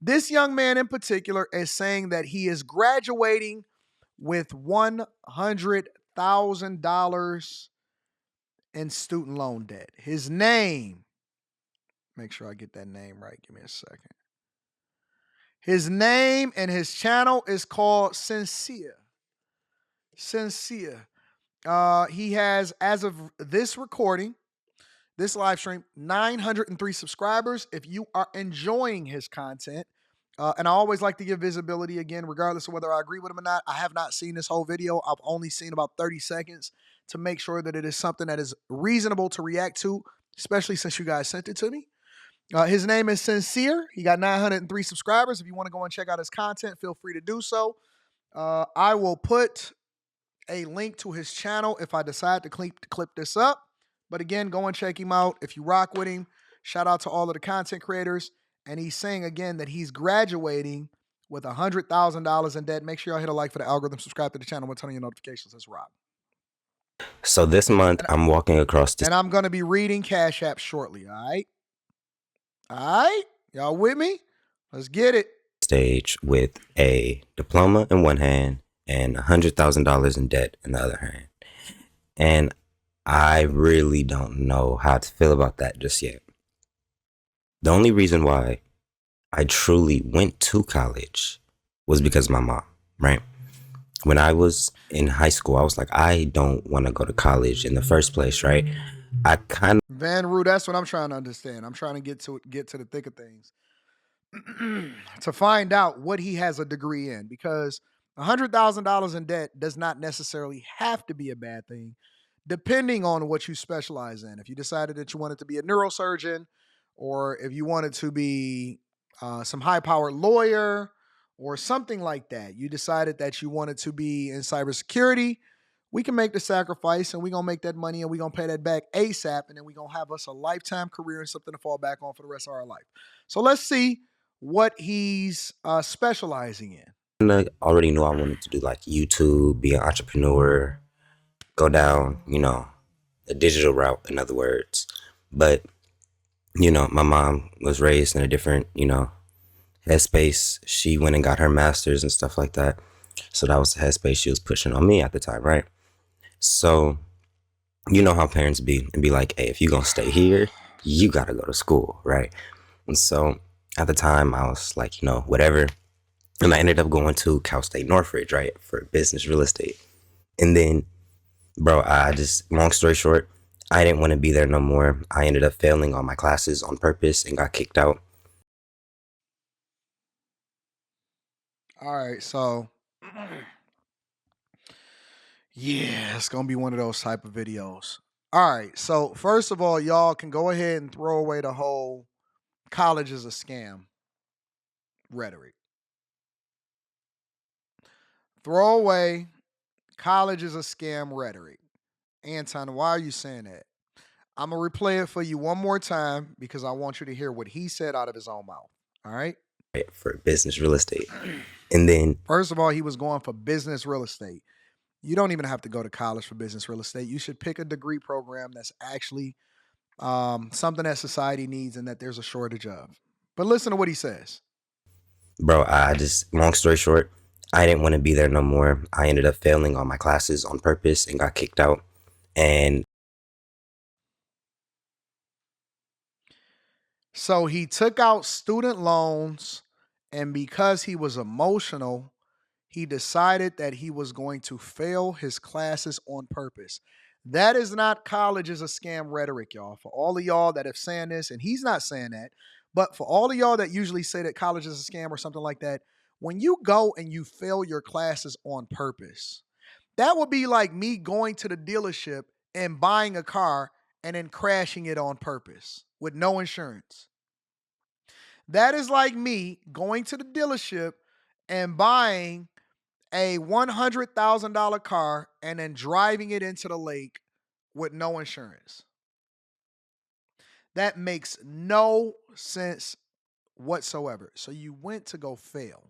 This young man in particular is saying that he is graduating with $100,000 in student loan debt. His name, make sure I get that name right. Give me a second. His name and his channel is called Sincere. Sincere. He has, as of this recording, this live stream, 903 subscribers. If you are enjoying his content, and I always like to give visibility again, regardless of whether I agree with him or not. I have not seen this whole video. I've only seen about 30 seconds to make sure that it is something that is reasonable to react to, especially since you guys sent it to me. His name is Sincere. He got 903 subscribers. If you want to go and check out his content, feel free to do so. I will put a link to his channel if I decide to clip this up. But again, go and check him out. If you rock with him, shout out to all of the content creators. And he's saying again that he's graduating with $100,000 in debt. Make sure y'all hit a like for the algorithm, subscribe to the channel, and turn on your notifications. Let's rock. So this month, I'm walking across this. And I'm going to be reading Cash App shortly, all right? All right? Y'all with me? Let's get it. Stage with a diploma in one hand and $100,000 in debt in the other hand. And I really don't know how to feel about that just yet. The only reason why I truly went to college was because of my mom, right? When I was in high school, I was like, I don't want to go to college in the first place, right? I kind of Van Roo, that's what I'm trying to understand. I'm trying to get to the thick of things to find out what he has a degree in, because $100,000 in debt does not necessarily have to be a bad thing, depending on what you specialize in. If you decided that you wanted to be a neurosurgeon, or if you wanted to be some high-powered lawyer or something like that, you decided that you wanted to be in cybersecurity, we can make the sacrifice and we're going to make that money and we're going to pay that back ASAP. And then we're going to have us a lifetime career and something to fall back on for the rest of our life. So let's see what he's specializing in. already knew I wanted to do like YouTube, be an entrepreneur, go down, the digital route, in other words. But, my mom was raised in a different, headspace. She went and got her master's and stuff like that. So that was the headspace she was pushing on me at the time, right? So, you know how parents be and be like, hey, if you're going to stay here, you got to go to school, right? And so at the time I was like, whatever. And I ended up going to Cal State Northridge, right, for business real estate. And then, bro, long story short, I didn't want to be there no more. I ended up failing all my classes on purpose and got kicked out. All right, so yeah, it's gonna be one of those type of videos. All right, so first of all, y'all can go ahead and throw away the whole college is a scam rhetoric. Throw away college is a scam rhetoric. Anton, why are you saying that? I'm gonna replay it for you one more time because I want you to hear what he said out of his own mouth. All right. Right, for business real estate. And then, first of all, he was going for business real estate. You don't even have to go to college for business real estate. You should pick a degree program that's actually something that society needs and that there's a shortage of. But listen to what he says. bro, long story short, I didn't want to be there no more. I ended up failing all my classes on purpose and got kicked out. And so he took out student loans, and because he was emotional, he decided that he was going to fail his classes on purpose. That is not college is a scam rhetoric, y'all. For all of y'all that have saying this, and he's not saying that, but for all of y'all that usually say that college is a scam or something like that, when you go and you fail your classes on purpose, that would be like me going to the dealership and buying a car and then crashing it on purpose with no insurance. That is like me going to the dealership and buying a $100,000 car and then driving it into the lake with no insurance. That makes no sense whatsoever. So you went to go fail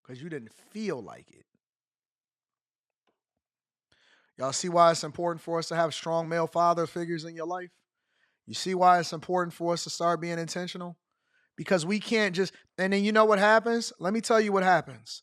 because you didn't feel like it. Y'all see why it's important for us to have strong male father figures in your life? You see why it's important for us to start being intentional? because we can't just. And then you know what happens? Let me tell you what happens.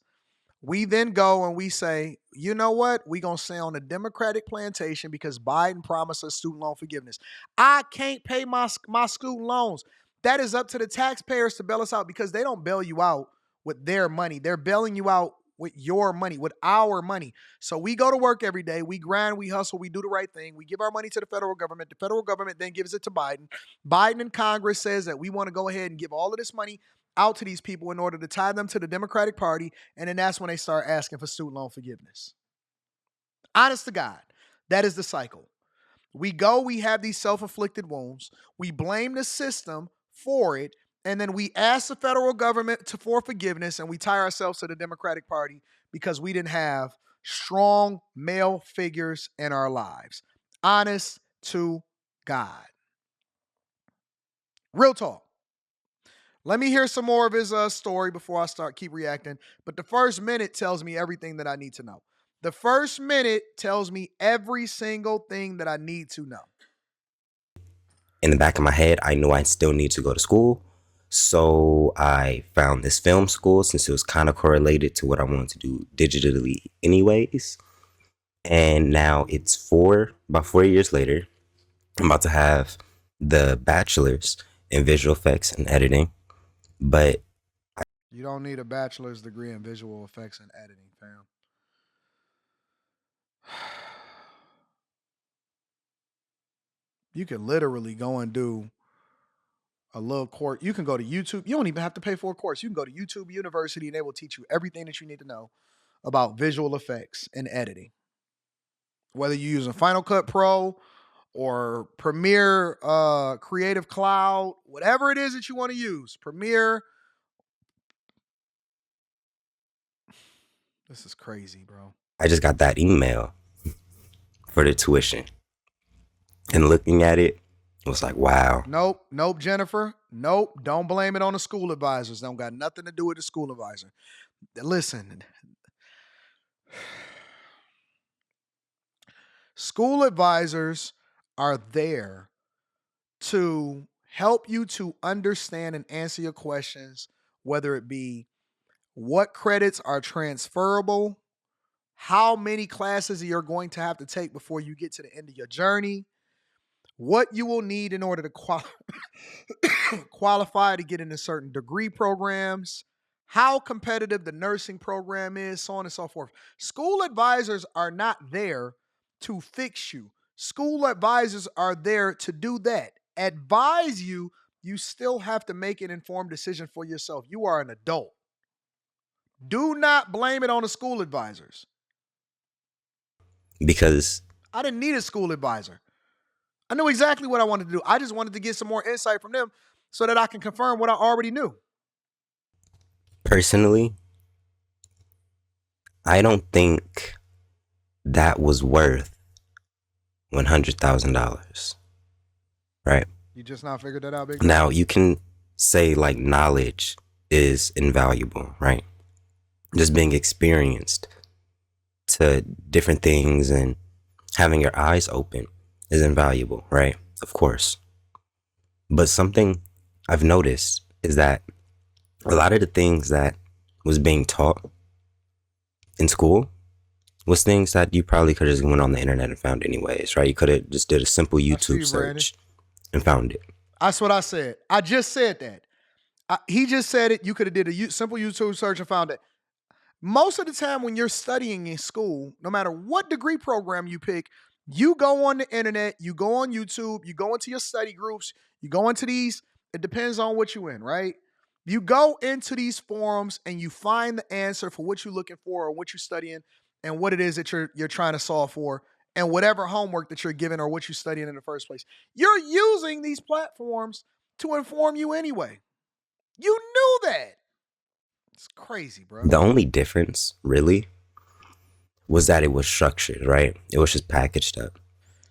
We then go and we say, you know what? We're going to stay on the Democratic plantation because Biden promised us student loan forgiveness. I can't pay my student loans. That is up to the taxpayers to bail us out because they don't bail you out with their money. They're bailing you out with your money, with our money. So we go to work every day. We grind, we hustle, we do the right thing. We give our money to the federal government. The federal government then gives it to Biden. Biden and Congress says that we want to go ahead and give all of this money out to these people in order to tie them to the Democratic Party. And then that's when they start asking for student loan forgiveness. Honest to God, that is the cycle. We go, we have these self inflicted wounds, we blame the system for it, and then we ask the federal government for forgiveness, and we tie ourselves to the Democratic Party because we didn't have strong male figures in our lives. Honest to God. Real talk. Let me hear some more of his story before I keep reacting. But the first minute tells me everything that I need to know. The first minute tells me every single thing that I need to know. In the back of my head, I knew I still need to go to school. So I found this film school since it was kind of correlated to what I wanted to do digitally anyways. And now it's about 4 years later, I'm about to have the bachelor's in visual effects and editing. But you don't need a bachelor's degree in visual effects and editing, fam. You can literally go and do a little course. You can go to YouTube. You don't even have to pay for a course. You can go to YouTube University and they will teach you everything that you need to know about visual effects and editing. Whether you're using Final Cut Pro or Premiere, Creative Cloud, whatever it is that you want to use, Premiere. This is crazy, bro. I just got that email for the tuition. And looking at it, it was like, wow. Nope, Jennifer. Nope. Don't blame it on the school advisors. Don't got nothing to do with the school advisor. Listen. School advisors are there to help you to understand and answer your questions, whether it be what credits are transferable, how many classes you're going to have to take before you get to the end of your journey, what you will need in order to qualify to get into certain degree programs, how competitive the nursing program is, so on and so forth. School advisors are not there to fix you. School advisors are there to do that. Advise you, you still have to make an informed decision for yourself. You are an adult. Do not blame it on the school advisors. Because I didn't need a school advisor. I knew exactly what I wanted to do. I just wanted to get some more insight from them so that I can confirm what I already knew. Personally, I don't think that was worth $100,000. Right? You just not figured that out, big? Now, you can say like knowledge is invaluable, right? Just being experienced to different things and having your eyes open is invaluable, right? Of course. But something I've noticed is that a lot of the things that was being taught in school was things that you probably could have just went on the internet and found anyways, right? You could have just did a simple YouTube search and found it. That's what I said. I just said that. He just said it. You could have did a simple YouTube search and found it. Most of the time when you're studying in school, no matter what degree program you pick, you go on the internet, you go on YouTube, you go into your study groups, you go into these, it depends on what you're in, right? You go into these forums and you find the answer for what you're looking for or what you're studying and what it is that you're trying to solve for and whatever homework that you're given or what you're studying in the first place. You're using these platforms to inform you anyway. You knew that. It's crazy, bro. The only difference, really, was that it was structured, right? It was just packaged up.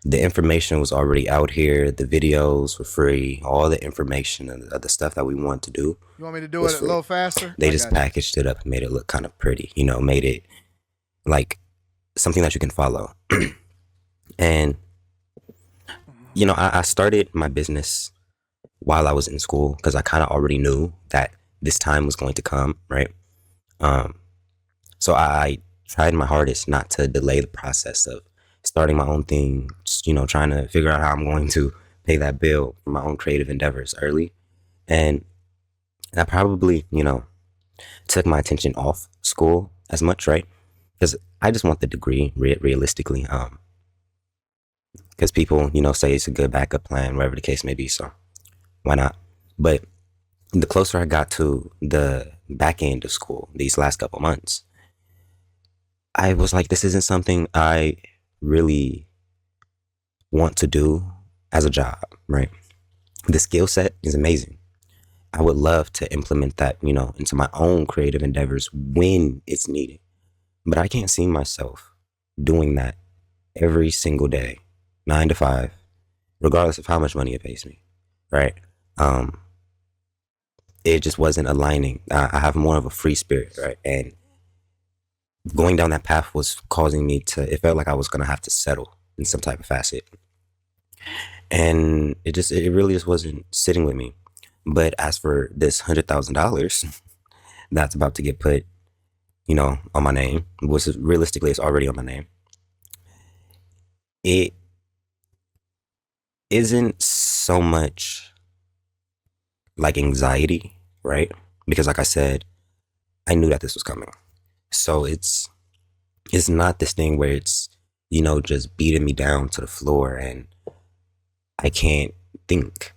The information was already out here. The videos were free. All the information and the stuff that we want to do. You want me to do it a little faster? They just packaged it up and made it look kind of pretty, made it like something that you can follow. And, I started my business while I was in school because I kind of already knew that this time was going to come, right? Um, so I tried my hardest not to delay the process of starting my own thing, just, trying to figure out how I'm going to pay that bill for my own creative endeavors early. And I probably, took my attention off school as much, right? Because I just want the degree realistically. Because people, say it's a good backup plan, whatever the case may be. So why not? But the closer I got to the back end of school these last couple months, I was like, this isn't something I really want to do as a job, right? The skill set is amazing. I would love to implement that, into my own creative endeavors when it's needed. But I can't see myself doing that every single day, 9 to 5, regardless of how much money it pays me, right? Um, it just wasn't aligning. I have more of a free spirit, right? And going down that path was causing me to, it felt like I was going to have to settle in some type of facet. And it really just wasn't sitting with me. But as for this $100,000 that's about to get put, on my name, which is realistically, it's already on my name, it isn't so much like anxiety, right? Because like I said, I knew that this was coming. So it's not this thing where it's, just beating me down to the floor and I can't think.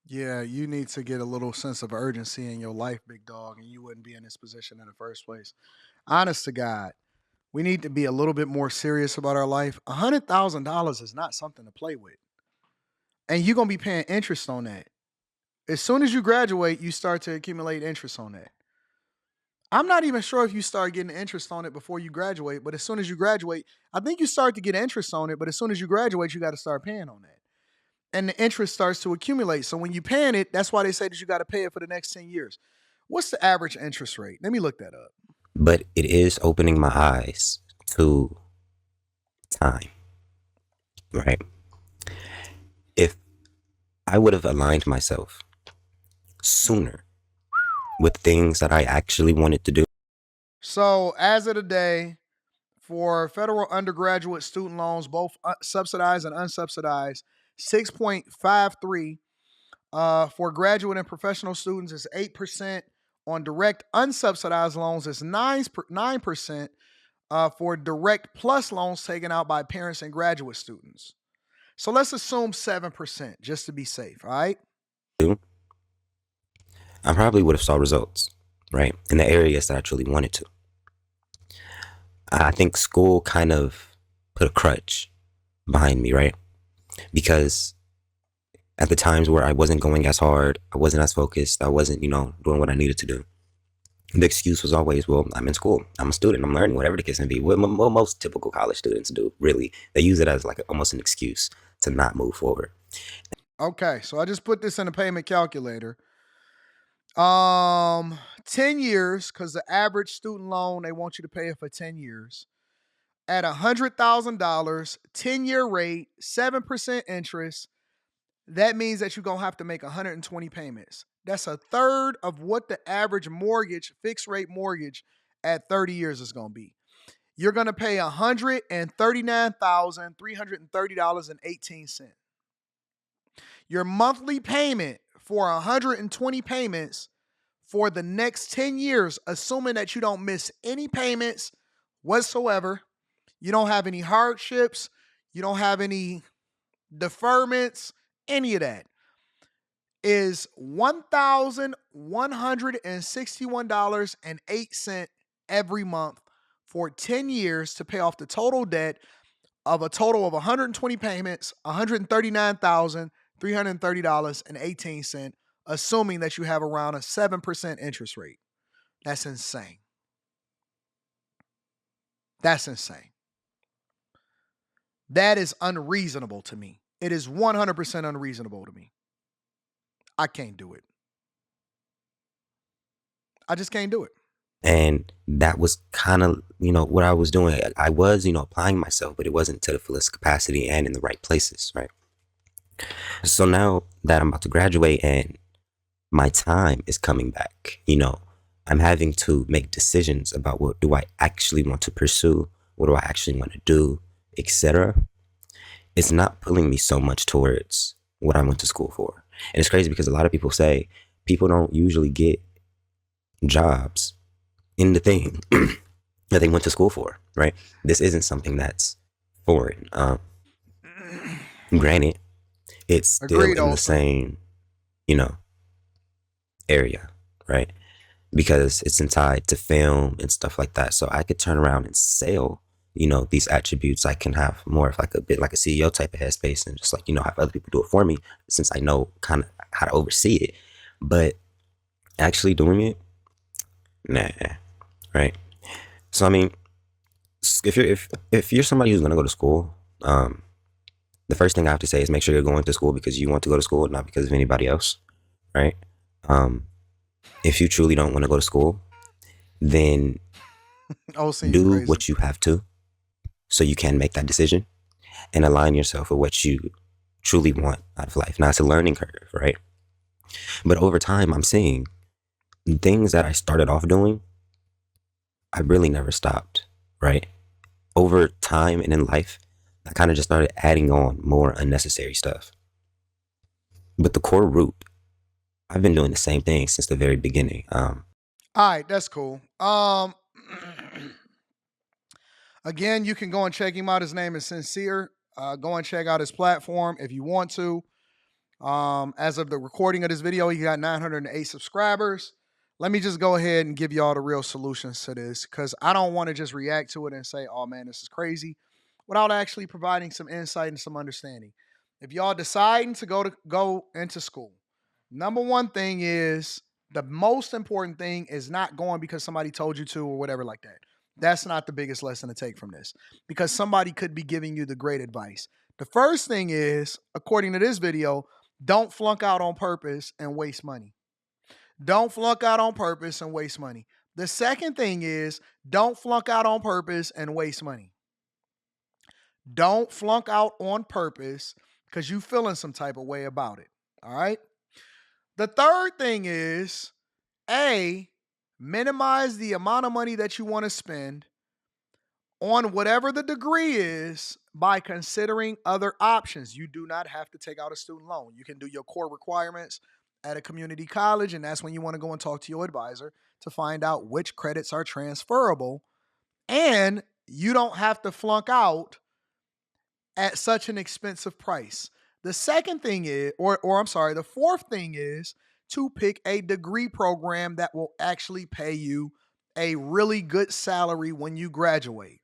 Yeah, you need to get a little sense of urgency in your life, big dog, and you wouldn't be in this position in the first place. Honest to God, we need to be a little bit more serious about our life. $100,000 is not something to play with, and you're gonna be paying interest on that. As soon as you graduate, you start to accumulate interest on that. I'm not even sure if you start getting interest on it before you graduate, but as soon as you graduate, I think you start to get interest on it. But as soon as you graduate, you got to start paying on that, and the interest starts to accumulate. So when you paying it, that's why they say that you got to pay it for the next 10 years. What's the average interest rate? Let me look that up. But it is opening my eyes to time, right? If I would have aligned myself sooner with things that I actually wanted to do. So as of today, for federal undergraduate student loans, both subsidized and unsubsidized, 6.53. For graduate and professional students, is 8%. On direct unsubsidized loans, is 9%. For direct plus loans taken out by parents and graduate students. So let's assume 7% just to be safe. All right. I probably would have saw results, right, in the areas that I truly wanted to. I think school kind of put a crutch behind me, right? Because at the times where I wasn't going as hard, I wasn't as focused, I wasn't, doing what I needed to do. The excuse was always, well, I'm in school, I'm a student, I'm learning, whatever the case may be. What most typical college students do, really, they use it as like almost an excuse to not move forward. Okay. So I just put this in a payment calculator. 10 years, because the average student loan, they want you to pay it for 10 years. At $100,000, 10-year rate, 7% interest. That means that you're going to have to make 120 payments. That's a third of what the average mortgage, fixed rate mortgage at 30 years is going to be. You're going to pay $139,330.18. Your monthly payment for 120 payments for the next 10 years, assuming that you don't miss any payments whatsoever, you don't have any hardships, you don't have any deferments, any of that, is $1,161.08 every month for 10 years to pay off the total debt of a total of 120 payments, $139,330.18, assuming that you have around a 7% interest rate. That's insane. That's insane. That is unreasonable to me. It is 100% unreasonable to me. I can't do it. I just can't do it. And that was kind of, what I was doing. I was, applying myself, but it wasn't to the fullest capacity and in the right places, right? So now that I'm about to graduate and my time is coming back, I'm having to make decisions about what do I actually want to pursue, what do I actually want to do, etc. It's not pulling me so much towards what I went to school for. And it's crazy because a lot of people say people don't usually get jobs in the thing that they went to school for, right? This isn't something that's foreign. Granted, it's still Agreed, in the Olson. same, you know, area, right? Because it's tied to film and stuff like that. So I could turn around and sell, these attributes. I can have more of like a bit like a CEO type of headspace and just like, have other people do it for me since I know kind of how to oversee it. But actually doing it, nah, right? So I mean, if you're somebody who's gonna go to school, the first thing I have to say is make sure you're going to school because you want to go to school, not because of anybody else, right? Um, if you truly don't want to go to school, then Olson, you do crazy. what you have to so you can make that decision and align yourself with what you truly want out of life. Now it's a learning curve, right? But over time, I'm seeing things that I started off doing, I really never stopped, right? Over time and in life, I kind of just started adding on more unnecessary stuff. But the core root, I've been doing the same thing since the very beginning. All right, that's cool. Again, you can go and check him out. His name is Sincere. Go and check out his platform if you want to. As of the recording of this video, he got 908 subscribers. Let me just go ahead and give y'all the real solutions to this because I don't want to just react to it and say, oh man, this is crazy, without actually providing some insight and some understanding. If y'all deciding to go into school, number one thing is the most important thing is not going because somebody told you to or whatever like that. That's not the biggest lesson to take from this because somebody could be giving you the great advice. The first thing is, according to this video, don't flunk out on purpose and waste money. Don't flunk out on purpose and waste money. The second thing is, don't flunk out on purpose and waste money. Don't flunk out on purpose because you feeling some type of way about it. All right. The third thing is, A, minimize the amount of money that you want to spend on whatever the degree is by considering other options. You do not have to take out a student loan. You can do your core requirements at a community college, and that's when you want to go and talk to your advisor to find out which credits are transferable. And you don't have to flunk out at such an expensive price. The second thing is, or I'm sorry, the fourth thing is to pick a degree program that will actually pay you a really good salary when you graduate.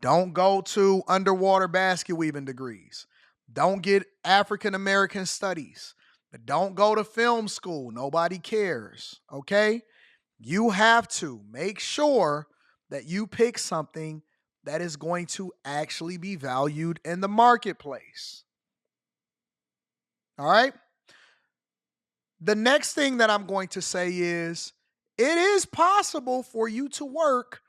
Don't go to underwater basket weaving degrees. Don't get African American studies. But don't go to film school. Nobody cares. Okay? You have to make sure that you pick something that is going to actually be valued in the marketplace. All right? The next thing that I'm going to say is it is possible for you to work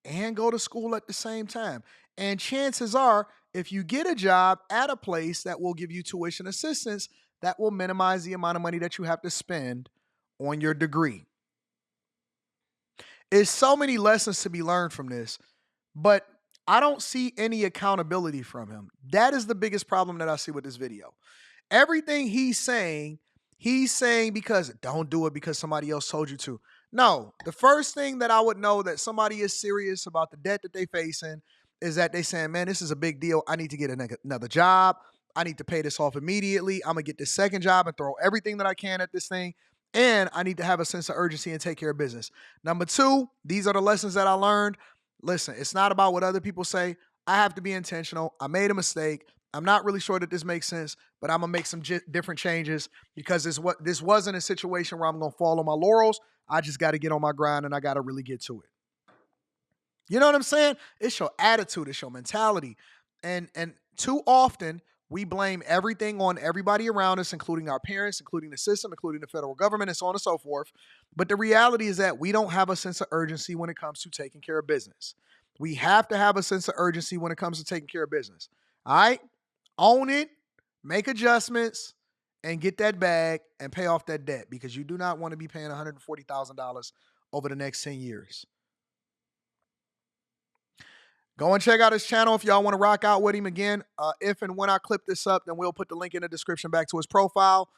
and go to school at the same time. And chances are, if you get a job at a place that will give you tuition assistance, that will minimize the amount of money that you have to spend on your degree. There's so many lessons to be learned from this, but I don't see any accountability from him. That is the biggest problem that I see with this video. Everything he's saying because don't do it because somebody else told you to. No, the first thing that I would know that somebody is serious about the debt that they facing is that they saying, man, this is a big deal. I need to get another job. I need to pay this off immediately. I'm gonna get this second job and throw everything that I can at this thing. And I need to have a sense of urgency and take care of business. Number two, these are the lessons that I learned. Listen, it's not about what other people say. I have to be intentional. I made a mistake. I'm not really sure that this makes sense, but I'm gonna make some different changes because this wasn't a situation where I'm gonna fall on my laurels. I just got to get on my grind and I got to really get to it. You know what I'm saying? It's your attitude, it's your mentality, and too often we blame everything on everybody around us, including our parents, including the system, including the federal government, and so on and so forth. But the reality is that we don't have a sense of urgency when it comes to taking care of business. We have to have a sense of urgency when it comes to taking care of business. All right, own it, make adjustments, and get that bag and pay off that debt because you do not want to be paying $140,000 over the next 10 years. Go and check out his channel if y'all want to rock out with him again. If and when I clip this up, then we'll put the link in the description back to his profile.